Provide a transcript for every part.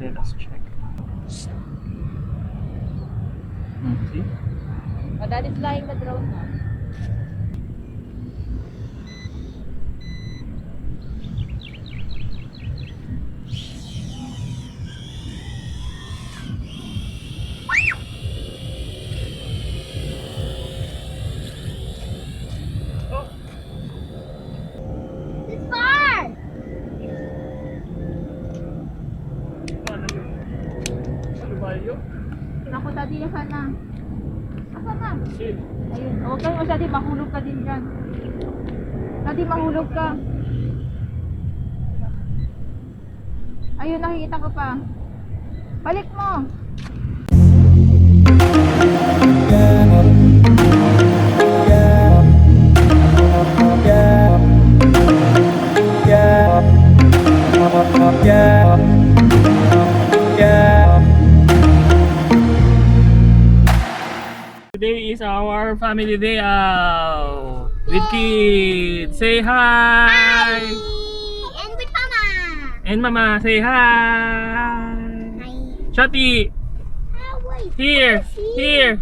Let us check. See? Oh, that is flying the drone now. It's far! Naku, tadi ka sana. Asan na? Shit. Ayun. Huwag kayo masyadi, mahulog ka din dyan. Tadi, mahulog ka. Ayun, nakikita ko pa. Balik mo. Today is our family day out with kids. Say hi. And with Mama! And Mama, say hi. Hi. Shotty, Ah, wait. here, here,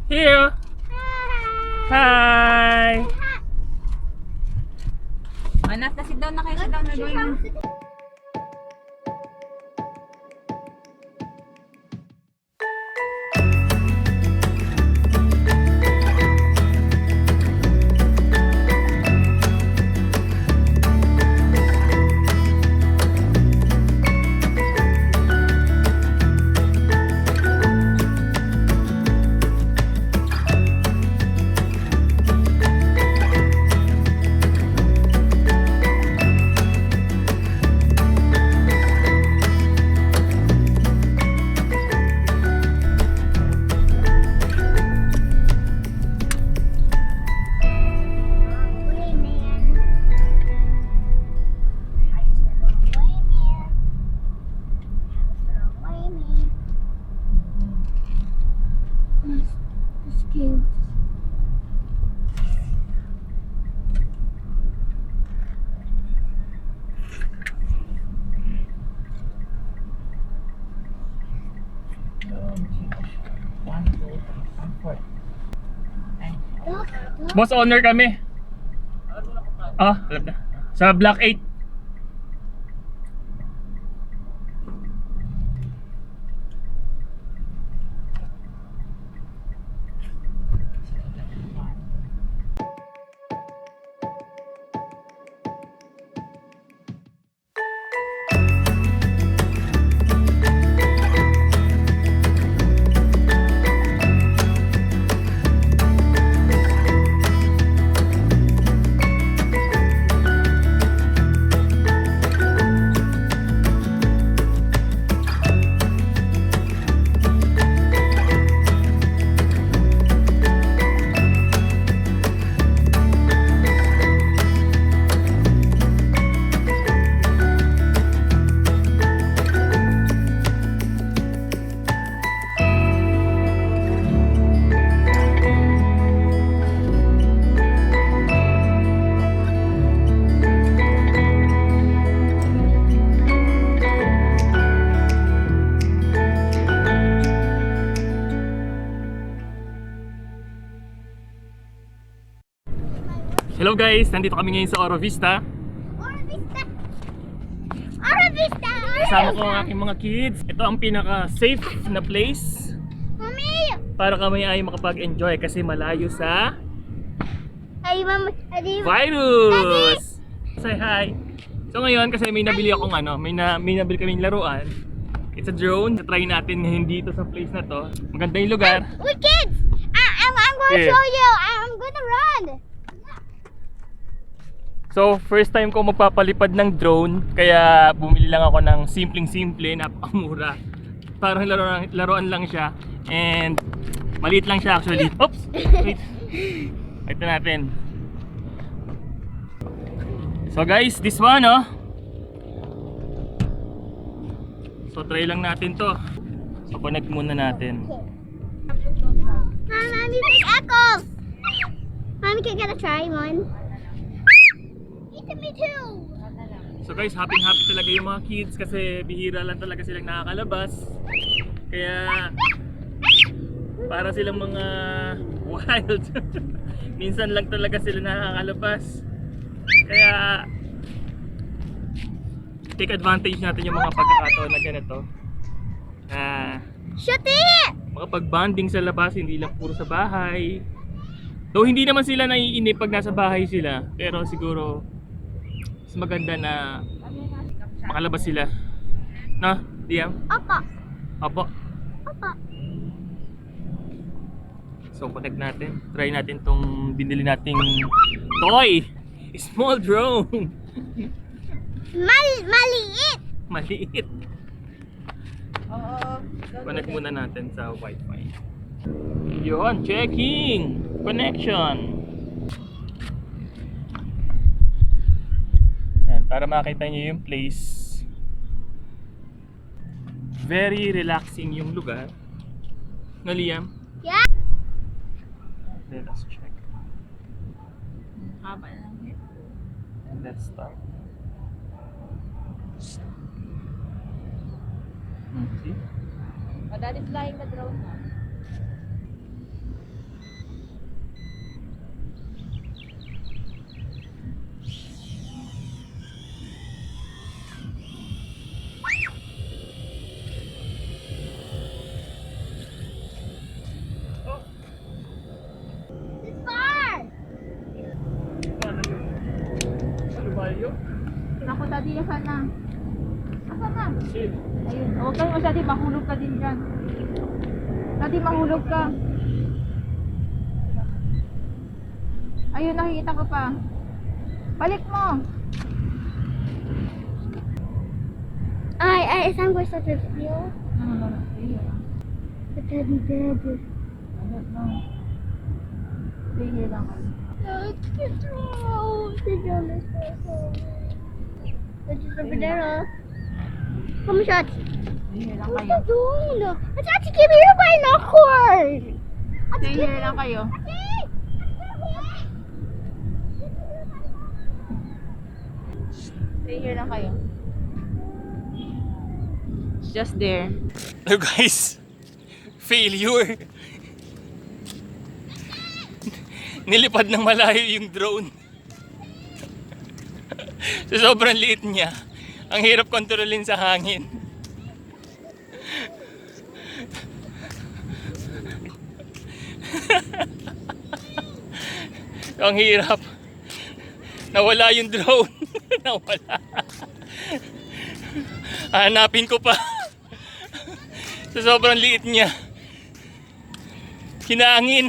here. Hi. Anak, sit down na kayo. Sit down na going na. Boss owner kami. Alam na. Sa Block 8. Hello guys, nandito kami ngayon sa Oro Vista. Oro Vista! Oro Vista! Kasama ko ang aking mga kids. Ito ang pinaka-safe na place Mami! para kami ay makapag-enjoy kasi malayo sa Ay, Mama! Adi! virus. Say hi. So ngayon kasi may nabili akong may nabili kaming laruan. It's a drone. Try natin ngayon dito sa place na to. Maganda yung lugar. Wait, kids! I'm gonna Yeah. show you! I'm gonna run! So first time ko magpapalipad ng drone, kaya bumili lang ako ng simpleng-simple, napakamura. Parang laruan lang siya and maliit lang siya actually. Oops! Wait. Ito natin. So guys, this one So try lang natin to. So connect muna natin. Mommy, take apples! Mommy, can I try one? Me too! So guys, happy talaga yung mga kids kasi bihira lang talaga silang nakakalabas. Kaya para silang mga wild. Minsan lang talaga sila nakakalabas. Kaya take advantage natin yung mga pagkakataon na ganito. Shut it! Makapag-bonding sa labas, hindi lang puro sa bahay. Though hindi naman sila naiinip pag nasa bahay sila, pero siguro mas maganda na makalabas sila. No? Diam? Opo. Opo. Opo. So connect natin. Try natin tong binili nating toy. Small drone. Maliit. Maliit. Oo. Connect muna natin sa Wi-Fi. Yun, checking. Connection. Yan, para makita niyo yung place. Very relaxing yung lugar. No, Liam? Yeah. Let us check. Haba lang yun. And let's start. See? Oh, that is flying the drone now. It's far. Ano ba yun? Naku, daddy, asan na? Asan na? Shit. Ayun. Huwag ka masyado, mahulog ka din dyan. Daddy, mahulog ka. Ayun, nakikita ko pa. Balik mo. Is I'm going to start to feel. No. But daddy, daddy. I don't know. Stay here lang kayo. Let's get through. The drone is so Let's just over there, huh? Come on, shots. Stay here lang What's kayo. the drone? Let's actually give me your binoculars. Stay here lang kayo. Stay here lang kayo. It's just there. So guys, failure. Nilipad ng malayo yung drone. So sobrang liit niya. Ang hirap kontrolin sa hangin. So, ang hirap. Nawala yung drone. Nawala. Hanapin ko pa. So sobrang liit niya. Hinangin.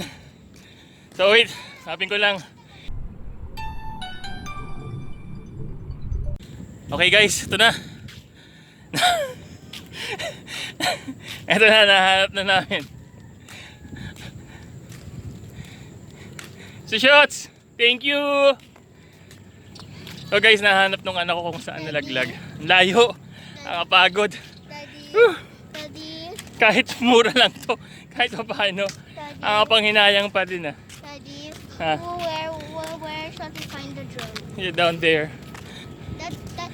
So wait, hanapin ko lang. Okay guys, ito na. Ito na, nahanap na namin. So shots, thank you. So guys, nahanap nung anak ko kung saan nalaglag. Ang layo, nakapagod. Daddy. Daddy. Kahit mura lang to, kahit pa paano, Daddy. ang panghinayang pa din ah. Daddy. Huh? Where shall we find the drone? You're down there.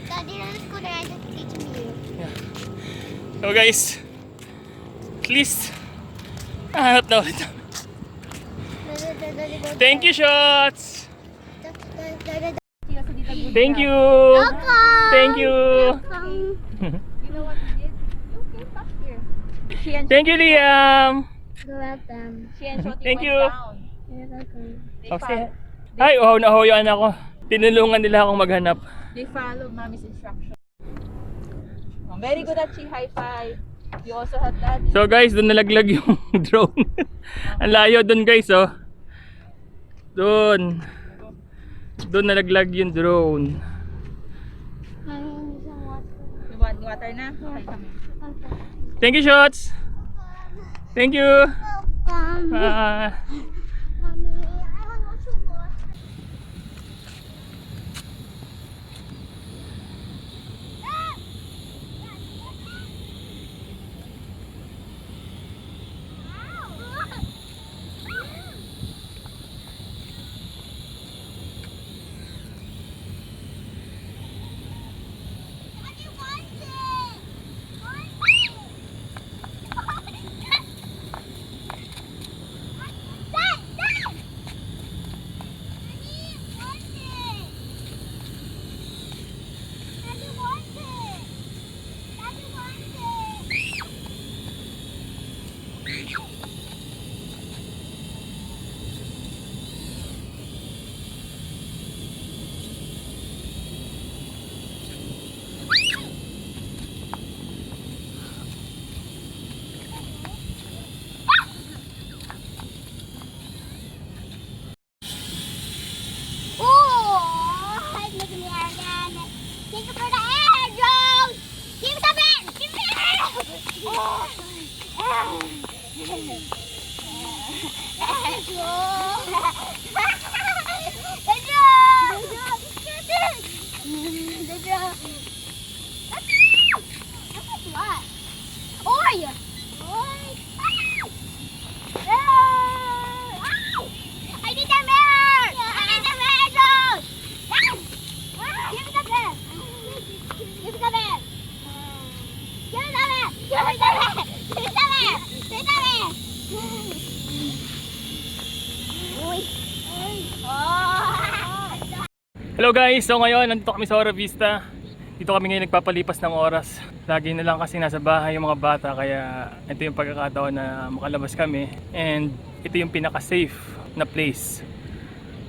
Daddy, let's go there and just teach me. Yeah. So guys, at least nahanap na ulit. Thank you, shots. Thank you. Welcome. Thank you. You know what we did? You came back here. She and Thank you, Liam. You're welcome. she and Shoti Thank went you. down. You're welcome. They, Okay. fol- Ay, oh, nahuyan ako. Tinulungan nila akong maghanap. they followed mommy's instruction. Oh, very good at she high five. You also had daddy. So guys, doon nalaglag yung drone. Ang layo doon guys, oh. Doon. Doon nalaglag yung drone. You want water na? Okay, kami. Thank you, shots. Thank you. Welcome. Mommy, I want to watch more. Oi! I need a mirror! I need a mirror! Give me the bear! Give me the bear! Give me the bear! Give me the bear! Give me the bear! Give me the bear! Uy! Hello guys, so ngayon nandito kami sa Ora Vista. Dito kami ngayon nagpapalipas ng oras. Lagi na lang kasi nasa bahay yung mga bata, kaya ito yung pagkakataon na makalabas kami. And ito yung pinaka-safe na place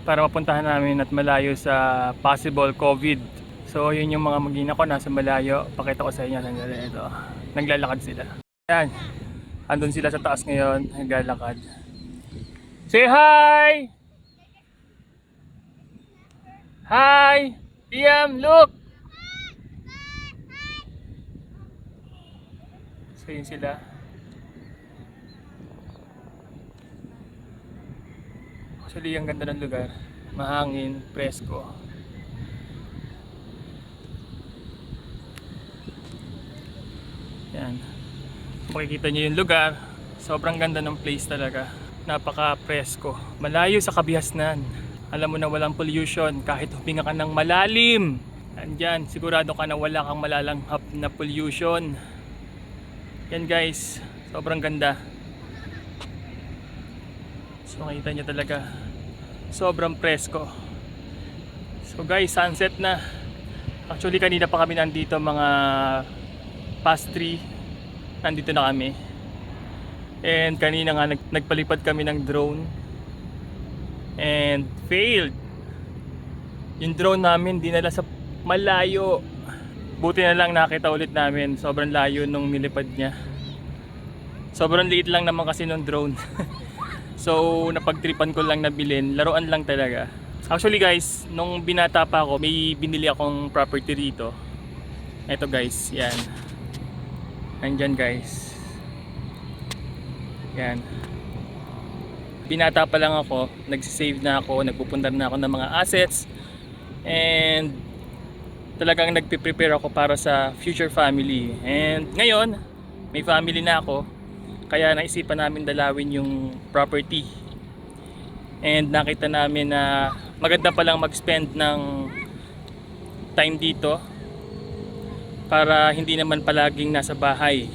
para mapuntahan namin at malayo sa possible COVID. So yun yung mga mag-ina ko nasa malayo. Pakita ko sa inyo, sandali ito. Naglalakad sila. Yan, andun sila sa taas ngayon, naglalakad. Say hi! Hi! Liam, look! So yun sila. Actually, ang ganda ng lugar. Mahangin, presko. Yan. Makikita nyo yung lugar. Sobrang ganda ng place talaga. Napaka-presko. Malayo sa kabihasnan. Alam mo na walang pollution kahit huminga ka ng malalim. Andyan, sigurado ka na wala kang malalanghap na pollution. Yan guys, sobrang ganda. So makita nyo talaga, sobrang presko. So guys, sunset na. Actually kanina pa kami nandito, mga past 3 nandito na kami. And kanina nga nagpalipad kami ng drone and failed. Yung drone namin dinala sa malayo. Buti na lang nakita ulit namin. Sobrang layo nung nilipad niya. Sobrang liit lang naman kasi nung drone. So napagtripan ko lang na bilhin. Laruan lang talaga. Actually guys, nung binata pa ako, may binili akong property rito. Eto guys, yan. Nandyan guys. Yan. Binata pa lang ako, nagsisave na ako, nagpupunta na ako ng mga assets. And talagang nagpe-prepare ako para sa future family. And ngayon, may family na ako. Kaya naisipan namin dalawin yung property. And nakita namin na maganda palang mag-spend ng time dito para hindi naman palaging nasa bahay.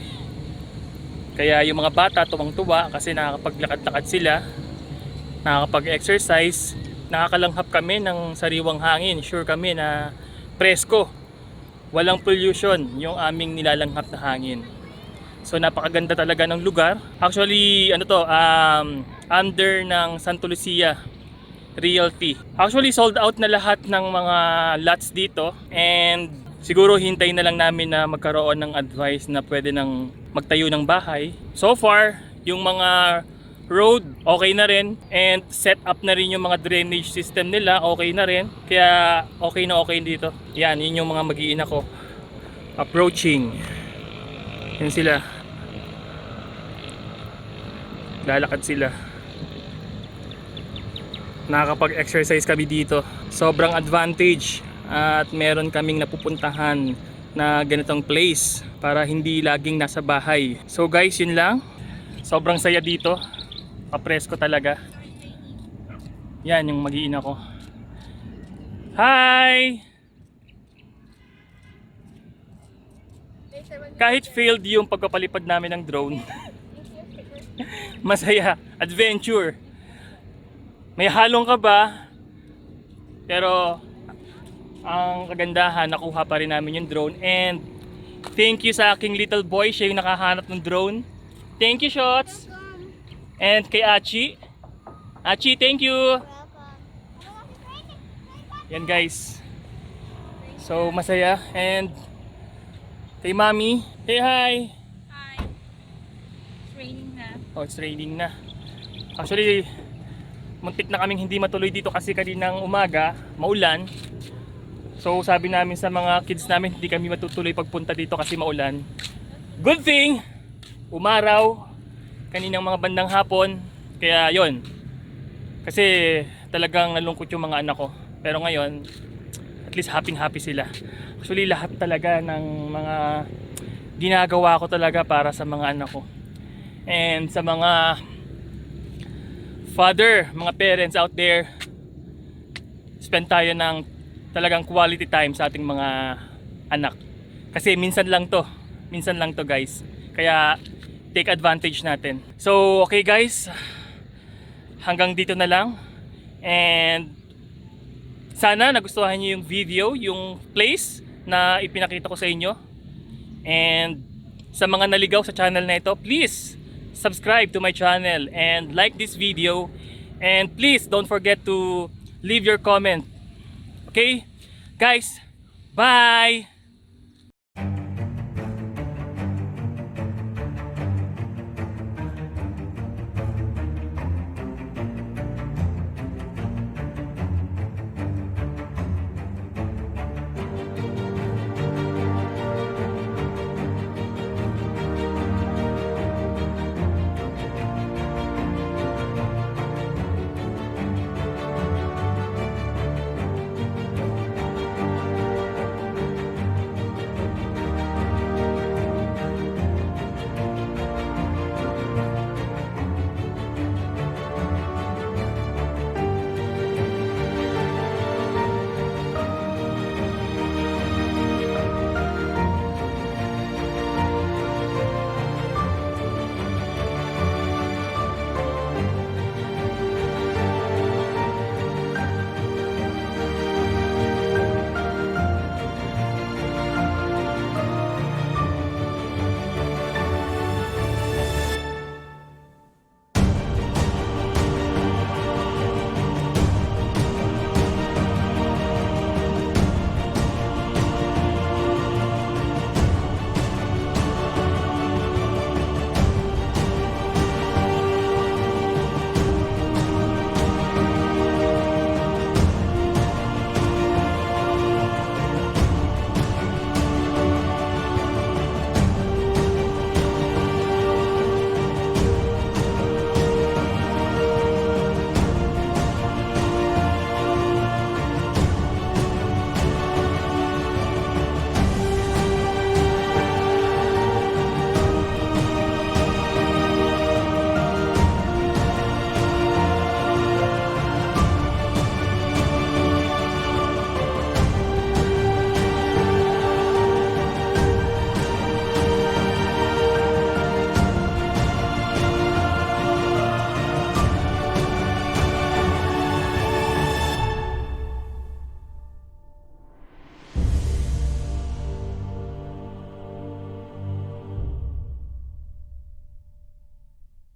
Kaya yung mga bata tuwang-tuwa kasi nakakapaglakad-lakad sila, nakakapag-exercise, nakakalanghap kami ng sariwang hangin. Sure kami na presko, walang pollution yung aming nilalanghap na hangin. So napakaganda talaga ng lugar. Actually ano to, under ng Santo Lucia Realty. Actually sold out na lahat ng mga lots dito. And siguro hintayin na lang namin na magkaroon ng advice na pwede nang magtayo ng bahay. So far yung mga road okay na rin, and set up na rin yung mga drainage system nila, okay na rin. Kaya okay na okay dito. Yan, yun yung mga mag-iina ko approaching. Yan sila, lalakad sila. Nakakapag-exercise kami dito. Sobrang advantage. At meron kaming napupuntahan na ganitong place para hindi laging nasa bahay. So guys, yun lang. Sobrang saya dito. Papresko talaga. Yan yung mag-iina ko. Hi! Kahit failed yung pagpapalipad namin ng drone, masaya. Adventure. May halong ka ba? Pero ang kagandahan, nakuha pa rin namin yung drone. And thank you sa aking little boy, siya yung nakahanap ng drone. Thank you, Shots. And kay Achi. Achi, thank you. Yan guys. So masaya. And kay Mami, say hi. Hi. It's raining na. Oh, it's raining na. Actually, muntik na kaming hindi matuloy dito kasi kaninang umaga, maulan. So sabi namin sa mga kids namin, hindi kami matutuloy pagpunta dito kasi maulan. Good thing, umaraw. kaninang mga bandang hapon. Kaya yon. Kasi talagang nalungkot yung mga anak ko. Pero ngayon, at least happy sila. Actually lahat talaga ng mga ginagawa ko talaga para sa mga anak ko. And sa mga father, mga parents out there, spend tayo ng talagang quality time sa ating mga anak. Kasi minsan lang to guys. Kaya take advantage natin. So okay guys, hanggang dito na lang. And sana nagustuhan niyo yung video, yung place na ipinakita ko sa inyo. And sa mga naligaw sa channel na ito, please subscribe to my channel and like this video. And please don't forget to leave your comment. Okay? Guys, bye!